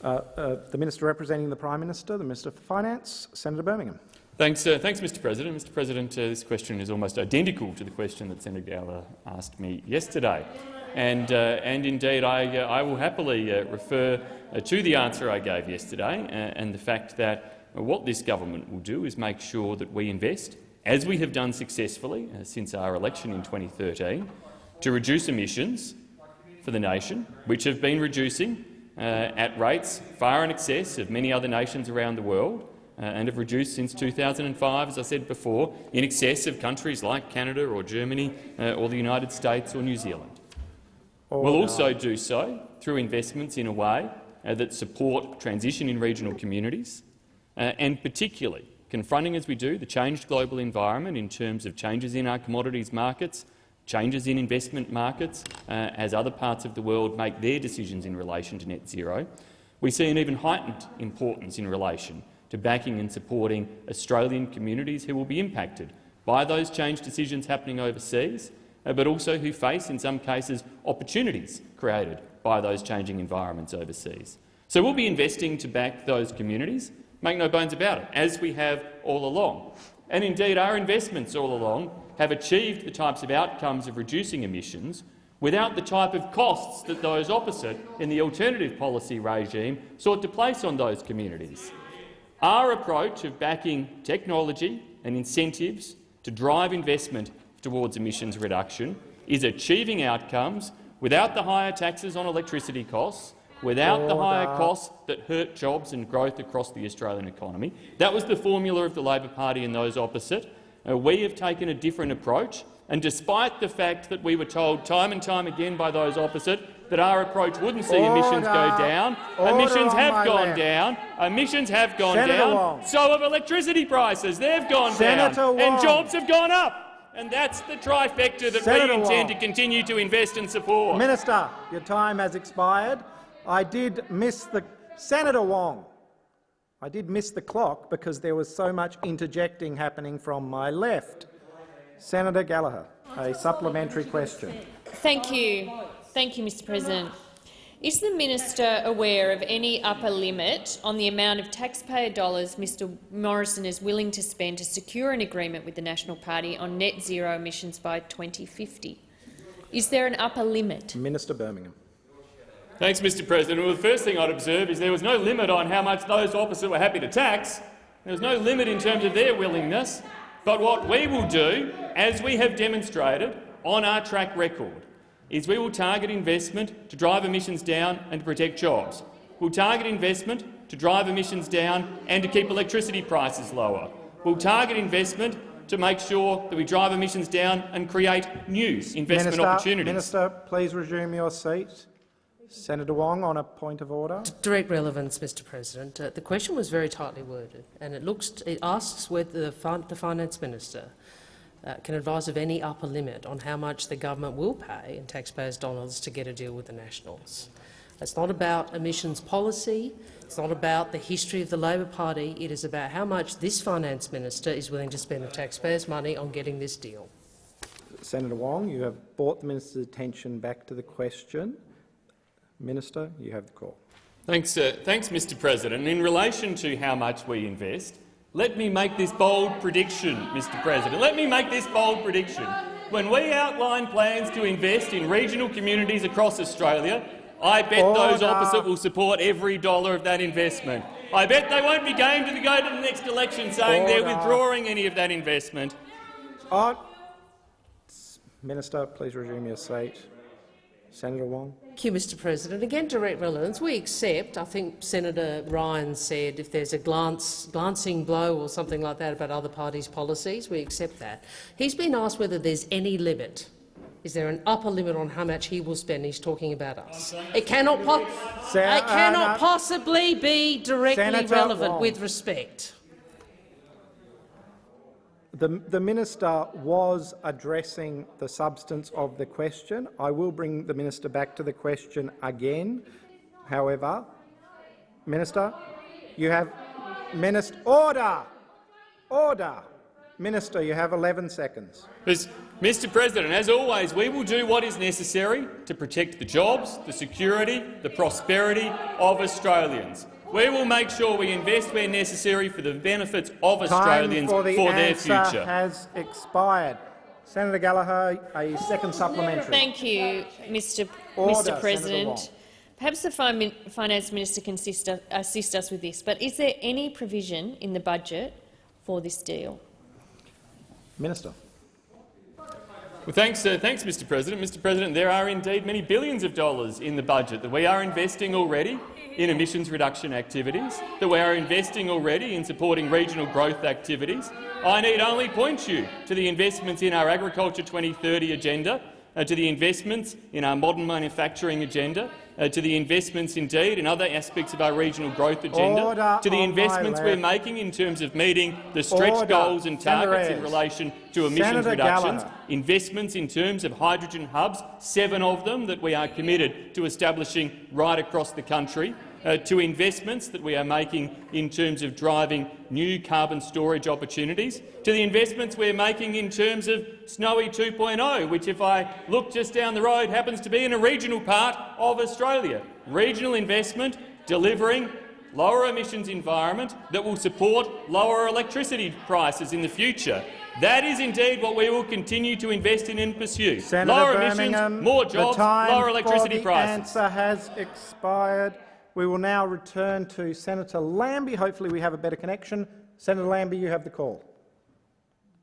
The Minister representing the Prime Minister, the Minister for Finance, Senator Birmingham.
Thanks, Mr President. Mr President, this question is almost identical to the question that Senator Gallagher asked me yesterday. And indeed, I will happily refer to the answer I gave yesterday and the fact that what this government will do is make sure that we invest, as we have done successfully since our election in 2013, to reduce emissions for the nation, which have been reducing at rates far in excess of many other nations around the world, and have reduced since 2005, as I said before, in excess of countries like Canada or Germany or the United States or New Zealand. We'll also do so through investments in a way that support transition in regional communities, and particularly confronting, as we do, the changed global environment in terms of changes in our commodities markets, changes in investment markets, as other parts of the world make their decisions in relation to net zero. We see an even heightened importance in relation to backing and supporting Australian communities who will be impacted by those changed decisions happening overseas, but also who face, in some cases, opportunities created by those changing environments overseas. So we'll be investing to back those communities, make no bones about it, as we have all along. And indeed, our investments all along have achieved the types of outcomes of reducing emissions without the type of costs that those opposite in the alternative policy regime sought to place on those communities. Our approach of backing technology and incentives to drive investment towards emissions reduction is achieving outcomes without the higher taxes on electricity costs, without the higher costs that hurt jobs and growth across the Australian economy. That was the formula of the Labor Party and those opposite. We have taken a different approach, and despite the fact that we were told time and time again by those opposite that our approach wouldn't see emissions go down, emissions have gone down. Emissions have gone down. So have electricity prices. They've gone down. And jobs have gone up. And that's the trifecta that we intend to continue to invest and support.
Minister, your time has expired. I did miss the— Senator Wong, I did miss the clock because there was so much interjecting happening from my left. Senator Gallagher, a supplementary question.
Thank you. Thank you, Mr President. Is the minister aware of any upper limit on the amount of taxpayer dollars Mr Morrison is willing to spend to secure an agreement with the National Party on net zero emissions by 2050? Is there an upper limit?
Minister Birmingham.
Thanks, Mr President. Well, the first thing I'd observe is there was no limit on how much those opposite were happy to tax. There was no limit in terms of their willingness. But what we will do, as we have demonstrated on our track record, is we will target investment to drive emissions down and to protect jobs. We'll target investment to drive emissions down and to keep electricity prices lower. We'll target investment to make sure that we drive emissions down and create new investment opportunities.
Minister, please resume your seat. Senator Wong, on a point of order.
Direct relevance, Mr President. The question was very tightly worded, and it asks whether the Finance Minister can advise of any upper limit on how much the government will pay in taxpayers' dollars to get a deal with the Nationals. It's not about emissions policy. It's not about the history of the Labor Party. It is about how much this Finance Minister is willing to spend the taxpayers' money on getting this deal.
Senator Wong, you have brought the minister's attention back to the question. Minister, you have the call.
Thanks, Mr President. In relation to how much we invest, let me make this bold prediction, Mr President. Let me make this bold prediction. When we outline plans to invest in regional communities across Australia, I bet those opposite will support every dollar of that investment. I bet they won't be game to go to the next election saying they're withdrawing any of that investment.
Minister, please resume your seat. Senator Wong.
Thank you, Mr President. Again, direct relevance. We accept, I think Senator Ryan said, if there's a glancing blow or something like that about other parties' policies, we accept that. He's been asked whether there's any limit. Is there an upper limit on how much he will spend? He's talking about us. It cannot possibly be directly relevant
Wong.
with respect.
The minister was addressing the substance of the question. I will bring the minister back to the question again. However, Minister, you have— Order! Order! Minister, you have 11 seconds.
Mr President, as always, we will do what is necessary to protect the jobs, the security, the prosperity of Australians. We will make sure we invest where necessary for the benefits of Australians for their future.
Time has expired. Senator Gallagher, a second supplementary.
Thank you, Mr President. Perhaps the Finance Minister can assist us with this, but is there any provision in the budget for this deal?
Minister.
Well, thanks, Mr President. Mr President, there are indeed many billions of dollars in the budget that we are investing already in emissions reduction activities, that we are investing already in supporting regional growth activities. I need only point you to the investments in our Agriculture 2030 agenda, to the investments in our modern manufacturing agenda, to the investments indeed in other aspects of our regional growth agenda, to the investments we're making in terms of meeting the stretch goals and targets in relation to emissions reductions, investments in terms of hydrogen hubs, 7 of them that we are committed to establishing right across the country, to investments that we are making in terms of driving new carbon storage opportunities, to the investments we're making in terms of Snowy 2.0, which, if I look just down the road, happens to be in a regional part of Australia. Regional investment delivering lower emissions environment that will support lower electricity prices in the future. That is indeed what we will continue to invest in and pursue.
Senator
lower
Birmingham,
emissions, more jobs,
the time
lower electricity
for the
prices.
answer has expired. We will now return to Senator Lambie. Hopefully we have a better connection. Senator Lambie, you have the call.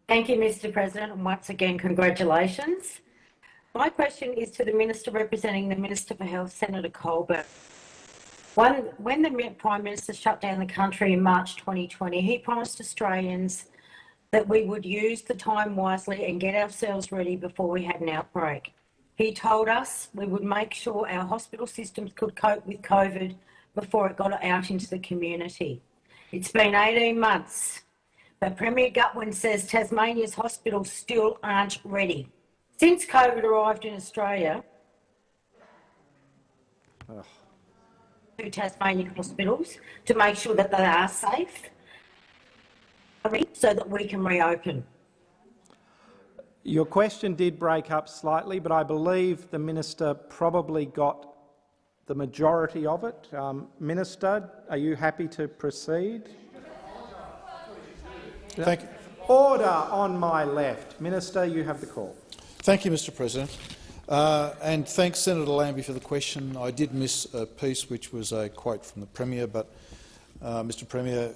Thank you, Mr. President, and once again, congratulations. My question is to the Minister representing the Minister for Health, Senator Colbeck. When the Prime Minister shut down the country in March 2020, he promised Australians that we would use the time wisely and get ourselves ready before we had an outbreak. He told us we would make sure our hospital systems could cope with COVID before it got out into the community. It's been 18 months, but Premier Gutwein says Tasmania's hospitals still aren't ready. Since COVID arrived in Australia, to Tasmanian hospitals to make sure that they are safe so that we can reopen.
Your question did break up slightly, but I believe the Minister probably got the majority of it. Minister, are you happy to proceed?
Thank you.
Order on my left. Minister, you have the call.
Thank you, Mr. President. And thanks, Senator Lambie, for the question. I did miss a piece which was a quote from the Premier, but Mr. Premier,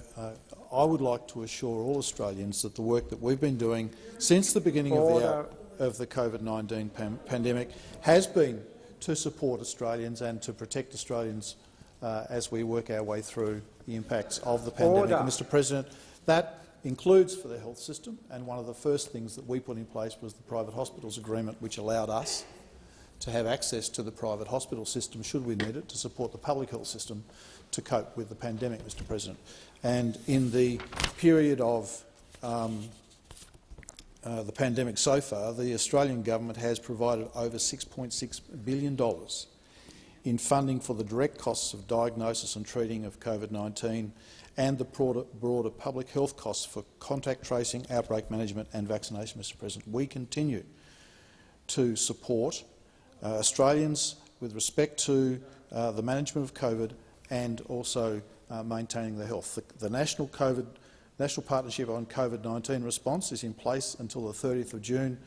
I would like to assure all Australians that the work that we've been doing since the beginning of the COVID-19 pandemic has been to support Australians and to protect Australians as we work our way through the impacts of the pandemic. Mr. President, that includes for the health system, and one of the first things that we put in place was the private hospitals agreement, which allowed us to have access to the private hospital system, should we need it, to support the public health system to cope with the pandemic, Mr. President. And in the period of the pandemic so far, the Australian government has provided over $6.6 billion in funding for the direct costs of diagnosis and treating of COVID-19 and the broader public health costs for contact tracing, outbreak management and vaccination, Mr. President. We continue to support Australians with respect to the management of COVID and also maintaining their health. The National Partnership on COVID-19 response is in place until the 30th of June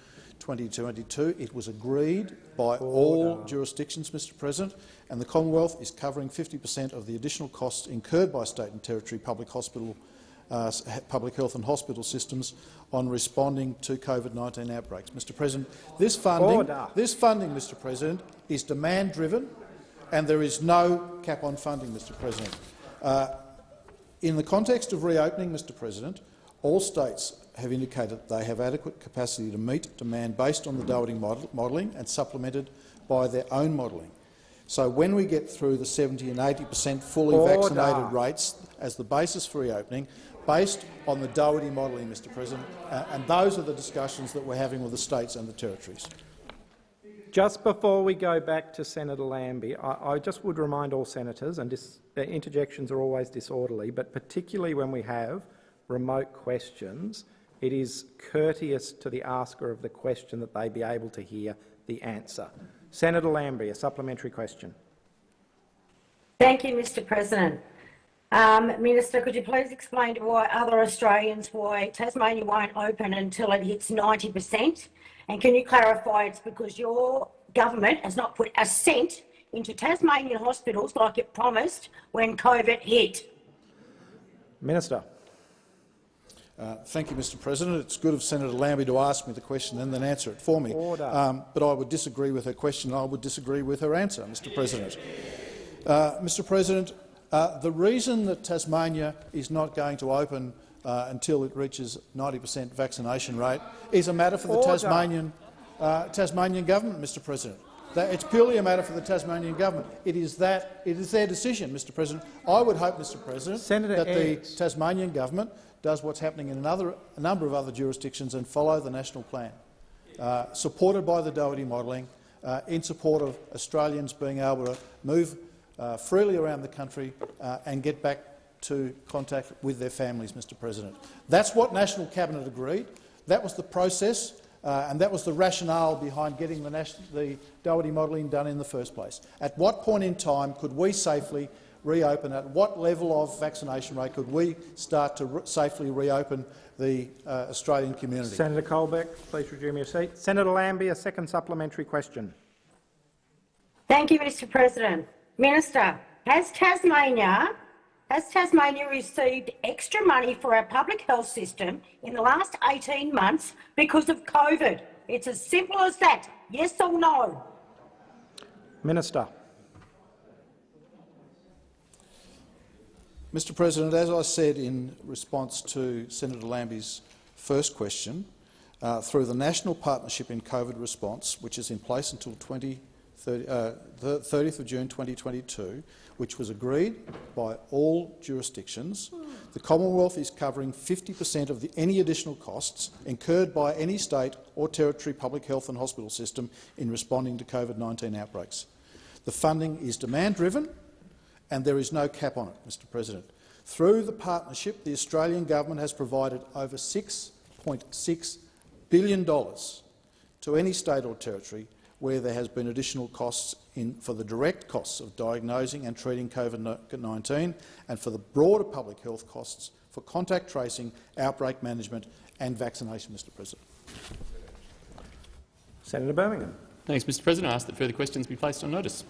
2022. It was agreed by all jurisdictions, Mr. President, and the Commonwealth is covering 50% of the additional costs incurred by state and territory public health and hospital systems on responding to COVID-19 outbreaks. Mr. President, this funding, Mr. President, is demand-driven, and there is no cap on funding, Mr. President. In the context of reopening, Mr. President, all states have indicated they have adequate capacity to meet demand based on the Doherty modelling and supplemented by their own modelling. So when we get through the 70% and 80% fully vaccinated rates as the basis for reopening, based on the Doherty modelling, Mr. President, and those are the discussions that we're having with the states and the territories.
Just before we go back to Senator Lambie, I just would remind all senators, and their interjections are always disorderly, but particularly when we have remote questions, it is courteous to the asker of the question that they be able to hear the answer. Senator Lambie, a supplementary question.
Thank you, Mr. President. Minister, could you please explain to other Australians why Tasmania won't open until it hits 90%? And can you clarify it's because your government has not put a cent into Tasmanian hospitals like it promised when COVID hit?
Minister.
Thank you, Mr. President. It's good of Senator Lambie to ask me the question and then answer it for me. But I would disagree with her question and I would disagree with her answer, Mr. President. Mr. President, the reason that Tasmania is not going to open until it reaches 90% vaccination rate is a matter for the Tasmanian government, Mr. President. It's purely a matter for the Tasmanian government. It is their decision, Mr. President. I would hope, Mr. President, that the Tasmanian government does what's happening in a number of other jurisdictions and follow the national plan, supported by the Doherty modelling, in support of Australians being able to move freely around the country and get back to contact with their families, Mr. President. That's what National Cabinet agreed. That was the process and that was the rationale behind getting the Doherty modelling done in the first place. At what point in time could we safely reopen? At what level of vaccination rate could we start to safely reopen the Australian community?
Senator Colbeck, please resume your seat. Senator Lambie, a second supplementary question.
Thank you, Mr. President. Minister, has Tasmania received extra money for our public health system in the last 18 months because of COVID? It's as simple as that. Yes or no?
Minister.
Mr. President, as I said in response to Senator Lambie's first question, through the National Partnership in COVID Response, which is in place until 30th of June 2022, which was agreed by all jurisdictions, the Commonwealth is covering 50% of any additional costs incurred by any state or territory public health and hospital system in responding to COVID-19 outbreaks. The funding is demand-driven and there is no cap on it, Mr. President. Through the partnership, the Australian government has provided over $6.6 billion to any state or territory where there has been additional costs for the direct costs of diagnosing and treating COVID-19 and for the broader public health costs for contact tracing, outbreak management and vaccination, Mr. President.
Senator Birmingham.
Thanks, Mr. President. I ask that further questions be placed on notice.